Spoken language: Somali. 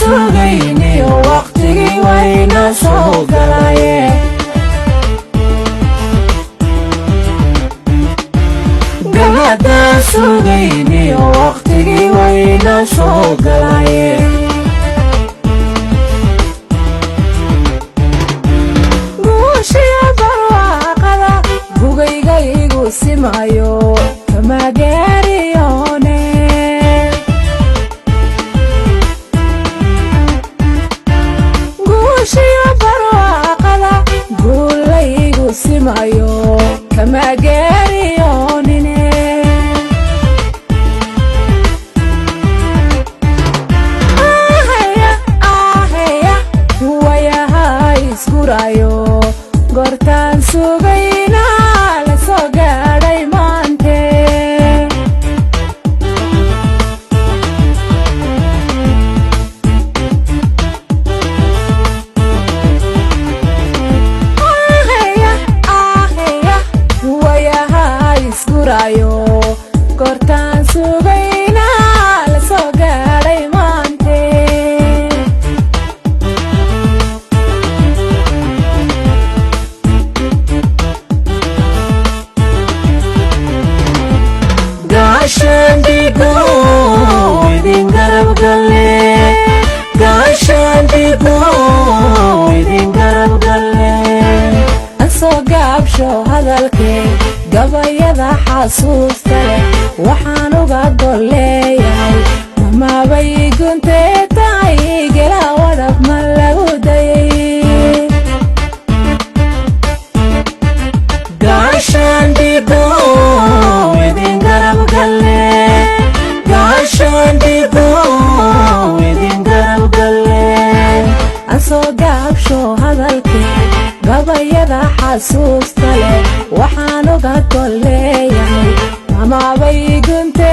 sugayni waqtigii wayna soo galay gabadha sugayni waqtigii wayna soo galay guushiya barwaaqada bugayga igu simayo kama gaariyone guushiya barwaaqada guulaygu simayo kama gaariyonine gortaan sugayna la soo gaadhay maante wayaha isgurayo gortaan sugayna la soo gaadhay maante Gashandigo idin garab galle Gashandigo idin garab galle Aso gaabsho hadalke gabayada xasuusta waxaan uga goleeyay mama bay gunte tahay gala wadab ma lagu dayay Gashandigo soo gaabsho hadalke gabayada xasuusta leh waxaan uga goleeyay mama bay gunte